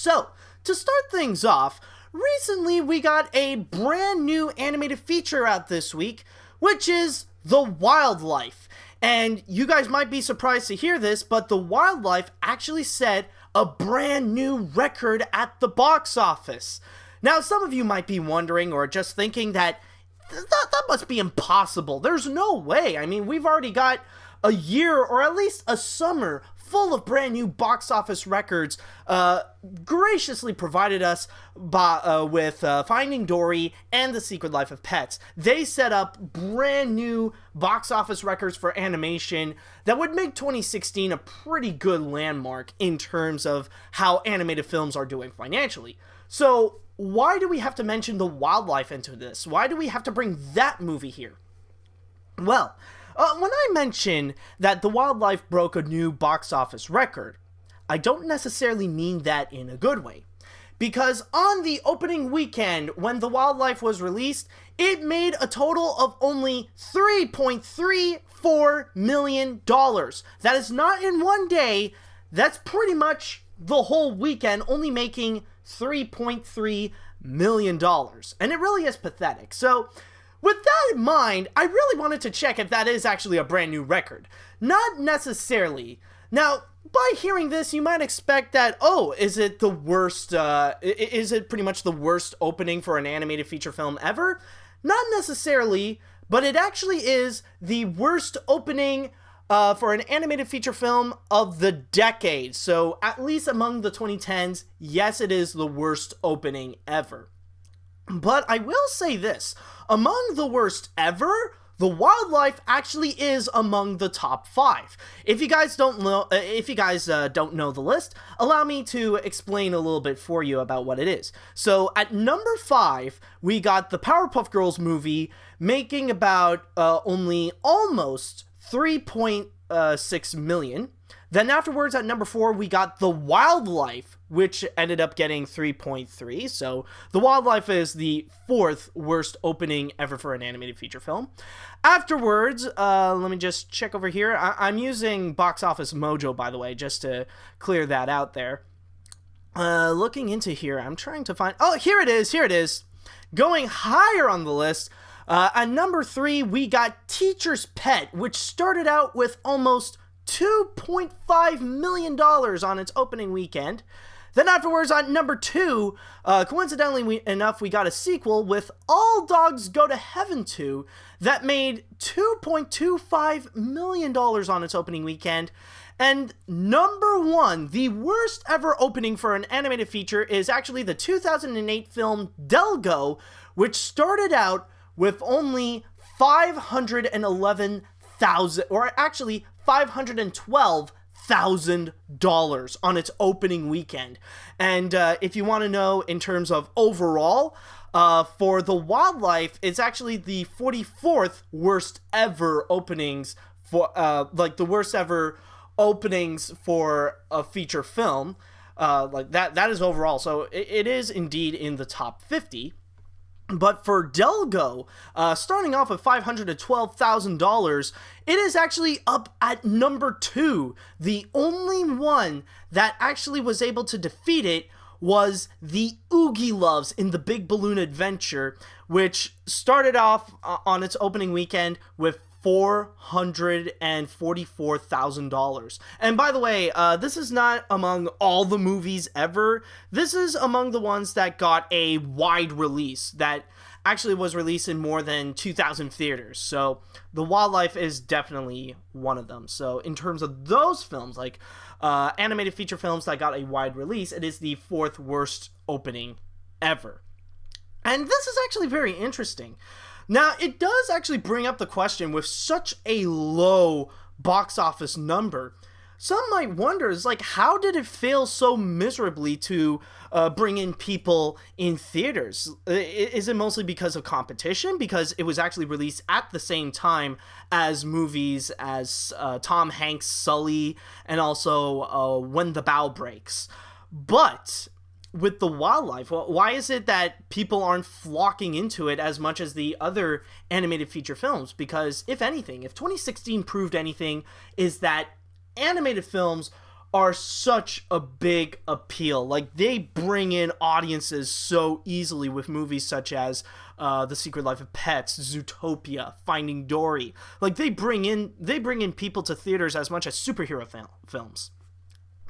So, to start things off, recently we got a brand new animated feature out this week, which is The Wildlife. And you guys might be surprised to hear this, but The Wildlife actually set a brand new record at the box office. Now, some of you might be wondering or just thinking that must be impossible. There's no way. I mean, we've already got a year or at least a summer full of brand new box office records graciously provided us with Finding Dory and The Secret Life of Pets. They set up brand new box office records for animation that would make 2016 a pretty good landmark in terms of how animated films are doing financially. So why do we have to mention The Wildlife into this? Why do we have to bring that movie here? Well, when I mention that The Wildlife broke a new box office record, I don't necessarily mean that in a good way. Because on the opening weekend, when The Wildlife was released, it made a total of only $3.34 million. That is not in one day. That's pretty much the whole weekend, only making $3.3 million. And it really is pathetic. So, with that in mind, I really wanted to check if that is actually a brand new record. Not necessarily. Now, by hearing this, you might expect that, oh, is it the worst, is it pretty much the worst opening for an animated feature film ever? Not necessarily, but it actually is the worst opening for an animated feature film of the decade. So, at least among the 2010s, yes, it is the worst opening ever. But I will say this, among the worst ever, The Wildlife actually is among the top 5. If you guys don't know, don't know the list, allow me to explain a little bit for you about what it is. So at number 5, we got the Powerpuff Girls movie, making about only almost 3.6 million. Then afterwards, at number 4, we got The Wildlife, which ended up getting 3.3. So The Wildlife is the 4th worst opening ever for an animated feature film. Afterwards, let me just check over here. I'm using Box Office Mojo, by the way, just to clear that out there. Looking into here, I'm trying to find... Oh, here it is. Going higher on the list, at number 3, we got Teacher's Pet, which started out with almost $2.5 million on its opening weekend. Then afterwards, on number 2, coincidentally enough, we got a sequel with All Dogs Go to Heaven 2 that made $2.25 million on its opening weekend. And number 1, the worst ever opening for an animated feature, is actually the 2008 film Delgo, which started out with only $511,000, or actually $512,000 on its opening weekend. And if you want to know in terms of overall, for The Wildlife, it's actually the 44th worst ever openings for, the worst ever openings for a feature film. That is overall. So it is indeed in the top 50. But for Delgo, starting off at $512,000, it is actually up at number 2. The only one that actually was able to defeat it was the Oogie Loves in the Big Balloon Adventure, which started off on its opening weekend with $444,000. And by the way, this is not among all the movies ever. This is among the ones that got a wide release, that actually was released in more than 2,000 theaters. So The Wildlife is definitely one of them. So in terms of those films, like animated feature films that got a wide release, it is the 4th worst opening ever. And this is actually very interesting. Now, it does actually bring up the question, with such a low box office number, some might wonder, is like, how did it fail so miserably to bring in people in theaters? Is it mostly because of competition? Because it was actually released at the same time as movies as Tom Hanks' Sully and also When the Bow Breaks. But with The Wildlife, why is it that people aren't flocking into it as much as the other animated feature films? Because if anything, if 2016 proved anything, is that animated films are such a big appeal. Like, they bring in audiences so easily with movies such as The Secret Life of Pets, Zootopia, Finding Dory. Like, they bring in people to theaters as much as superhero films.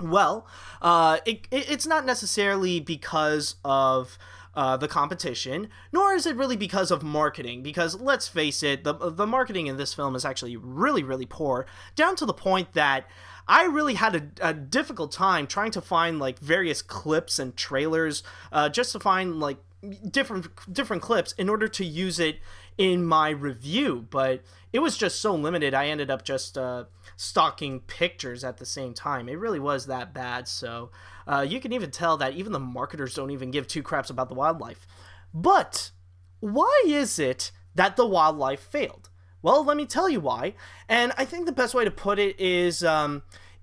Well, it's not necessarily because of the competition, nor is it really because of marketing, because let's face it, the marketing in this film is actually really, really poor, down to the point that I really had a difficult time trying to find, like, various clips and trailers, just to find, like, different clips in order to use it in my review, but it was just so limited. I ended up just stalking pictures at the same time. It really was that bad, so you can even tell that even the marketers don't even give two craps about the wildlife. But why is it that the wildlife failed? Well, let me tell you why, and I think the best way to put it is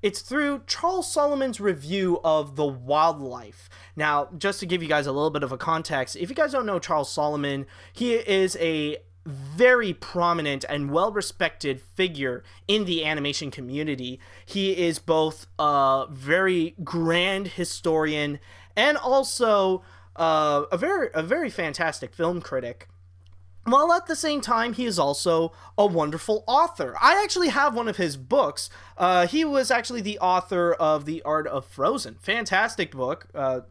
it's through Charles Solomon's review of the wildlife. Now, just to give you guys a little bit of a context, if you guys don't know Charles Solomon, he is a very prominent and well-respected figure in the animation community. He is both a very grand historian and also a very fantastic film critic. While at the same time, he is also a wonderful author. I actually have one of his books. He was actually the author of The Art of Frozen. Fantastic book.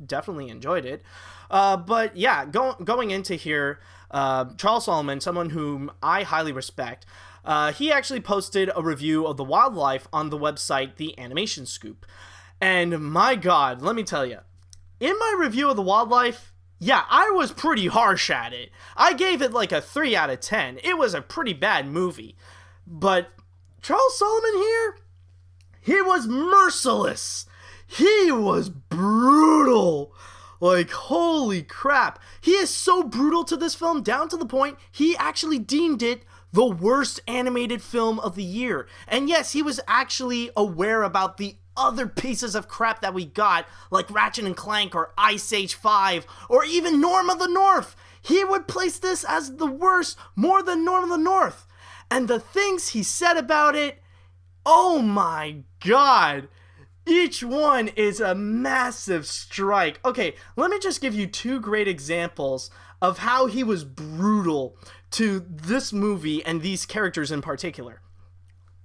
Definitely enjoyed it. But yeah, going into here, Charles Solomon, someone whom I highly respect, he actually posted a review of the wildlife on the website The Animation Scoop. And my God, let me tell you, in my review of the wildlife, yeah, I was pretty harsh at it. I gave it like a 3 out of 10. It was a pretty bad movie. But Charles Solomon here, he was merciless. He was brutal. Like, holy crap. He is so brutal to this film, down to the point he actually deemed it the worst animated film of the year. And yes, he was actually aware about the other pieces of crap that we got, like Ratchet and Clank or Ice Age 5, or even Norm of the North. He would place this as the worst more than Norm of the North. And the things he said about it, oh my God. Each one is a massive strike. Okay, let me just give you 2 great examples of how he was brutal to this movie and these characters in particular.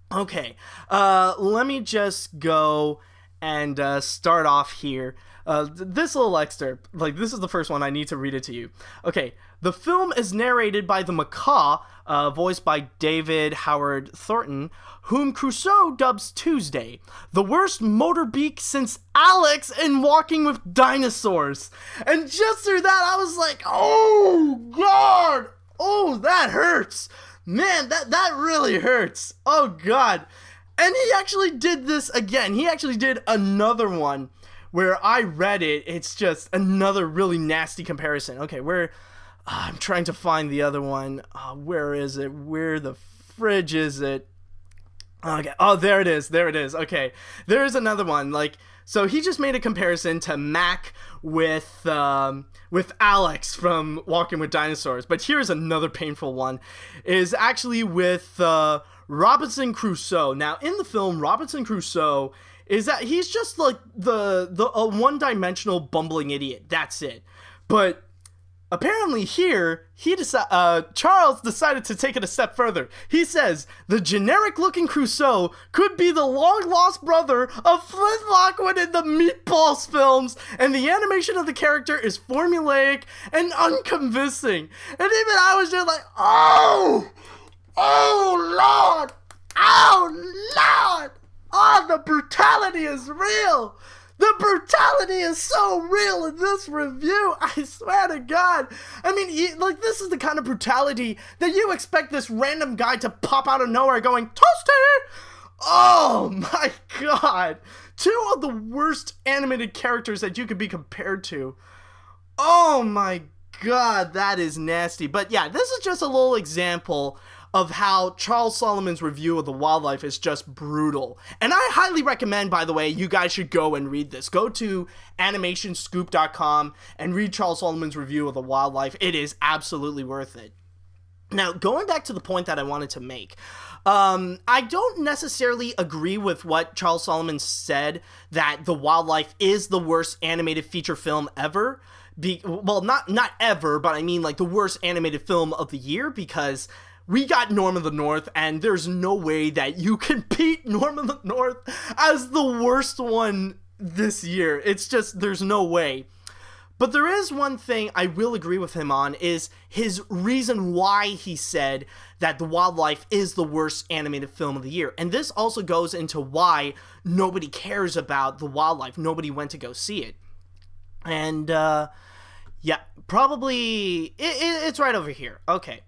Okay, let me just go and start off here. This little excerpt, like, this is the first one. I need to read it to you. Okay, the film is narrated by the macaw, voiced by David Howard Thornton, whom Crusoe dubs Tuesday, the worst motor beak since Alex in Walking with Dinosaurs. And just through that, I was like, oh, God, oh, that hurts. Man, that really hurts. Oh, God. And he actually did this again. He actually did another one where I read it. It's just another really nasty comparison. Okay, I'm trying to find the other one. Where is it? Where the fridge is it? Okay. Oh, there it is. There it is. Okay. There's another one. Like, so he just made a comparison to Mac with Alex from Walking with Dinosaurs. But here's another painful one. Is actually with Robinson Crusoe. Now, in the film, Robinson Crusoe is that he's just like the one-dimensional bumbling idiot. That's it. But apparently here, Charles decided to take it a step further. He says, the generic-looking Crusoe could be the long-lost brother of Flint Lockwood in the Meatballs films, and the animation of the character is formulaic and unconvincing. And even I was just like, oh, Lord, oh, the brutality is real. The brutality is so real in this review. I swear to God. I mean, this is the kind of brutality that you expect this random guy to pop out of nowhere going, Toasty! Oh my God. 2 of the worst animated characters that you could be compared to. Oh my God, that is nasty. But yeah, this is just a little example of how Charles Solomon's review of the wildlife is just brutal. And I highly recommend, by the way, you guys should go and read this. Go to animationscoop.com and read Charles Solomon's review of the wildlife. It is absolutely worth it. Now, going back to the point that I wanted to make, I don't necessarily agree with what Charles Solomon said, that The Wildlife is the worst animated feature film ever. Well, not ever, but I mean like the worst animated film of the year, because we got Norm of the North, and there's no way that you can beat Norm of the North as the worst one this year. It's just, there's no way. But there is one thing I will agree with him on, is his reason why he said that The Wildlife is the worst animated film of the year. And this also goes into why nobody cares about The Wildlife. Nobody went to go see it. And, yeah, probably, it's right over here. Okay.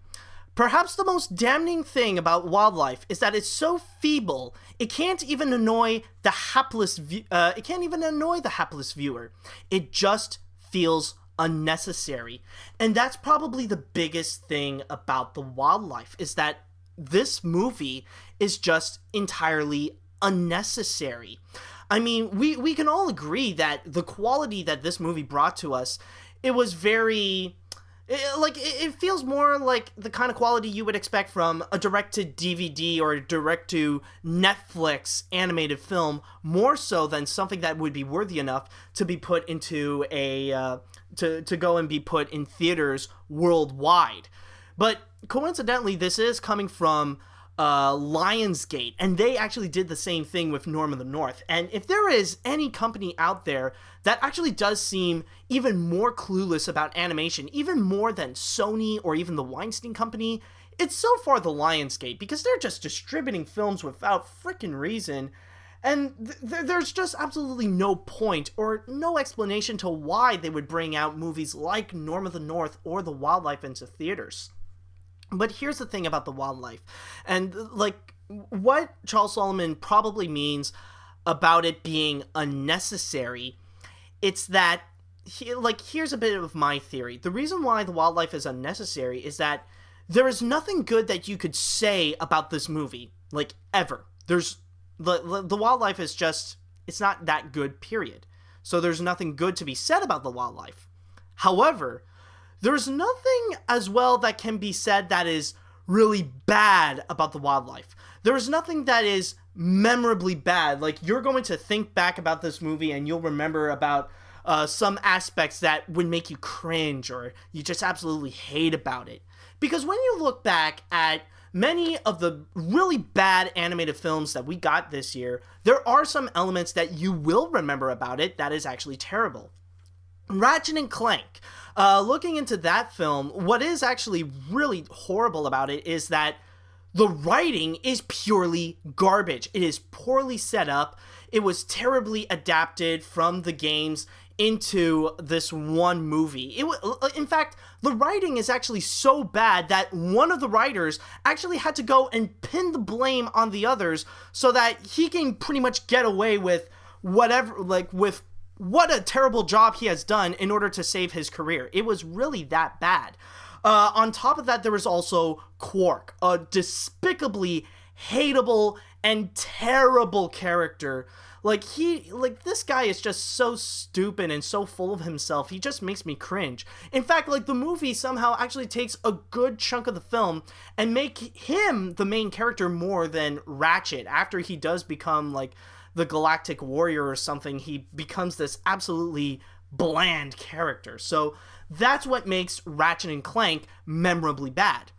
Perhaps the most damning thing about Wildlife is that it's so feeble, it can't even annoy the hapless viewer. It just feels unnecessary. And that's probably the biggest thing about The Wildlife, is that this movie is just entirely unnecessary. I mean, we can all agree that the quality that this movie brought to us, it was very... It feels more like the kind of quality you would expect from a direct-to-DVD or a direct-to-Netflix animated film, more so than something that would be worthy enough to be put into a, to go and be put in theaters worldwide. But coincidentally, this is coming from Lionsgate, and they actually did the same thing with Norm of the North. And if there is any company out there that actually does seem even more clueless about animation, even more than Sony or even the Weinstein Company, it's so far the Lionsgate, because they're just distributing films without freaking reason, and there's just absolutely no point or no explanation to why they would bring out movies like Norm of the North or The Wildlife into theaters. But here's the thing about The Wildlife, and like what Charles Solomon probably means about it being unnecessary, it's that, here's a bit of my theory. The reason why The Wildlife is unnecessary is that there is nothing good that you could say about this movie, like, ever. The Wildlife is just, it's not that good, period. So there's nothing good to be said about The Wildlife. However, there's nothing as well that can be said that is really bad about The Wildlife. There is nothing that is memorably bad. Like, you're going to think back about this movie and you'll remember about some aspects that would make you cringe or you just absolutely hate about it. Because when you look back at many of the really bad animated films that we got this year, there are some elements that you will remember about it that is actually terrible. Ratchet and Clank. Looking into that film, what is actually really horrible about it is that the writing is purely garbage. It is poorly set up. It was terribly adapted from the games into this one movie. In fact, the writing is actually so bad that one of the writers actually had to go and pin the blame on the others so that he can pretty much get away with whatever, with what a terrible job he has done in order to save his career. It was really that bad. On top of that, there was also Quark, a despicably hateable and terrible character. This guy is just so stupid and so full of himself. He just makes me cringe. In fact, the movie somehow actually takes a good chunk of the film and make him the main character more than Ratchet. After he does become, the Galactic Warrior or something, he becomes this absolutely bland character. So that's what makes Ratchet and Clank memorably bad.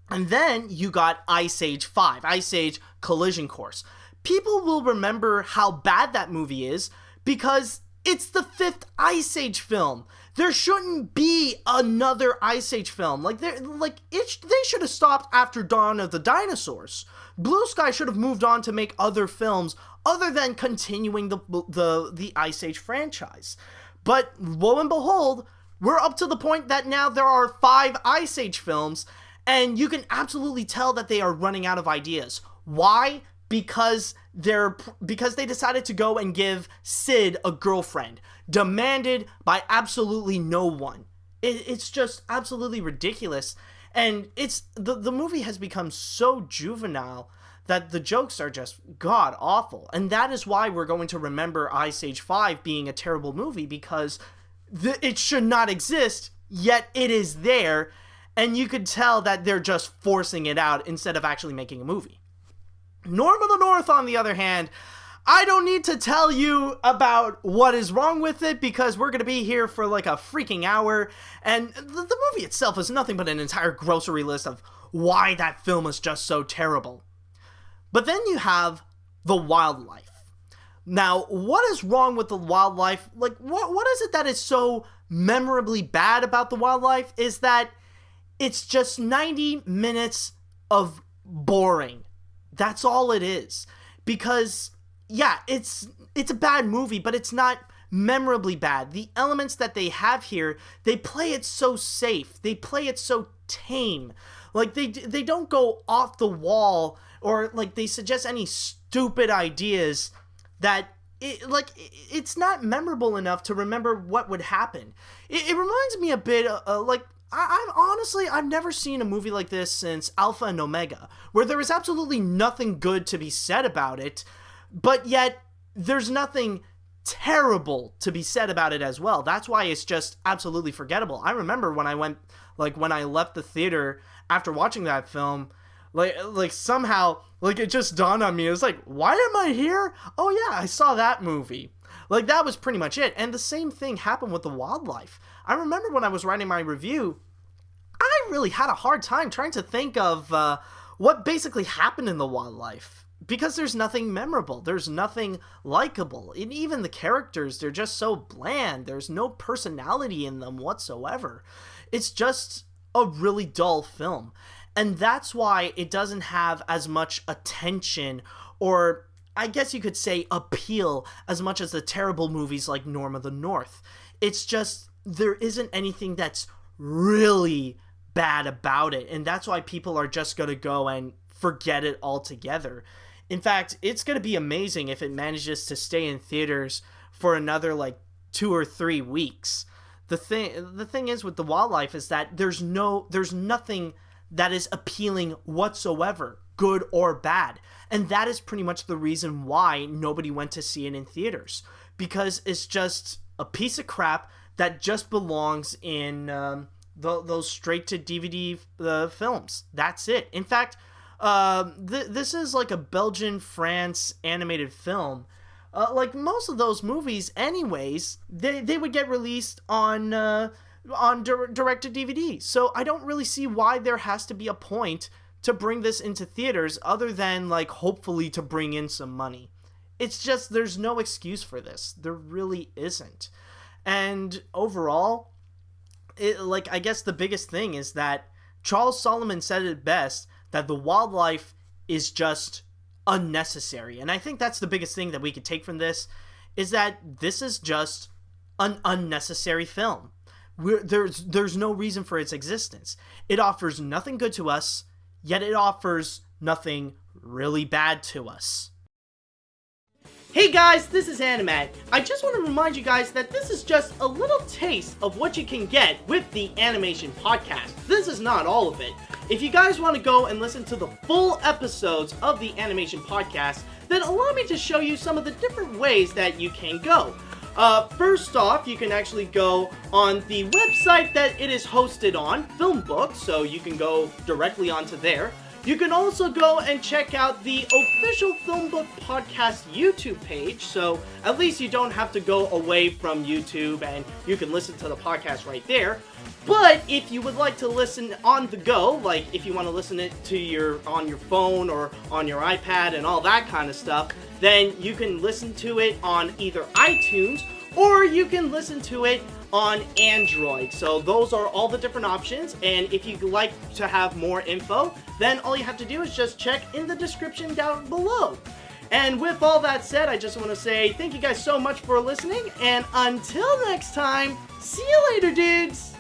And then you got Ice Age 5, Ice Age Collision Course. People will remember how bad that movie is because it's the 5th Ice Age film. There shouldn't be another Ice Age film. They should have stopped after Dawn of the Dinosaurs. Blue Sky should have moved on to make other films other than continuing the Ice Age franchise. But lo and behold, we're up to the point that now there are 5 Ice Age films, and you can absolutely tell that they are running out of ideas. Why? Because they decided to go and give Sid a girlfriend, demanded by absolutely no one. It's just absolutely ridiculous, and the movie has become so juvenile that the jokes are just god awful, and that is why we're going to remember Ice Age 5 being a terrible movie, because it should not exist, yet it is there, and you could tell that they're just forcing it out instead of actually making a movie. Norm of the North, on the other hand, I don't need to tell you about what is wrong with it because we're going to be here for like a freaking hour, and the movie itself is nothing but an entire grocery list of why that film is just so terrible. But then you have the wildlife. Now, what is wrong with the wildlife? Like, what is it that is so memorably bad about the wildlife is that it's just 90 minutes of boring. That's all it is. Because, yeah, it's a bad movie, but it's not memorably bad. The elements that they have here, they play it so safe. They play it so tame. Like, they don't go off the wall or, like, they suggest any stupid ideas that it's not memorable enough to remember what would happen. It reminds me a bit like I've never seen a movie like this since Alpha and Omega, where there is absolutely nothing good to be said about it, but yet there's nothing terrible to be said about it as well. That's why it's just absolutely forgettable. I remember when I left the theater after watching that film, like somehow, like, it just dawned on me. It was like, why am I here? Oh yeah, I saw that movie. Like, that was pretty much it. And the same thing happened with the wildlife. I remember when I was writing my review, I really had a hard time trying to think of what basically happened in the wildlife. Because there's nothing memorable. There's nothing likable. And even the characters, they're just so bland. There's no personality in them whatsoever. It's just a really dull film. And that's why it doesn't have as much attention, or I guess you could say appeal, as much as the terrible movies like Norm of the North. It's just, there isn't anything that's really bad about it, and that's why people are just going to go and forget it altogether. In fact, it's going to be amazing if it manages to stay in theaters for another, like, 2 or 3 weeks. The thing is with the wildlife is that there's nothing that is appealing whatsoever, good or bad. And that is pretty much the reason why nobody went to see it in theaters. Because it's just a piece of crap that just belongs in those straight-to-DVD films. That's it. In fact, this is like a Belgian-France animated film. Like most of those movies anyways, they would get released on direct-to-DVD. So I don't really see why there has to be a point to bring this into theaters other than, like, hopefully to bring in some money. It's just, there's no excuse for this. There really isn't. And overall, I guess the biggest thing is that Charles Solomon said it best, that the wildlife is just unnecessary. And I think that's the biggest thing that we could take from this, is that this is just an unnecessary film. There's no reason for its existence. It offers nothing good to us, yet it offers nothing really bad to us. Hey guys, this is Animat. I just want to remind you guys that this is just a little taste of what you can get with the Animation Podcast. This is not all of it. If you guys want to go and listen to the full episodes of the Animation Podcast, then allow me to show you some of the different ways that you can go. First off, you can actually go on the website that it is hosted on, Filmbook, so you can go directly onto there. You can also go and check out the official Filmbook Podcast YouTube page, so at least you don't have to go away from YouTube and you can listen to the podcast right there. But if you would like to listen on the go, like if you want to listen it to on your phone or on your iPad and all that kind of stuff, then you can listen to it on either iTunes or you can listen to it on Android. So those are all the different options, and if you'd like to have more info, then all you have to do is just check in the description down below. And with all that said, I just want to say thank you guys so much for listening, and until next time, see you later, dudes!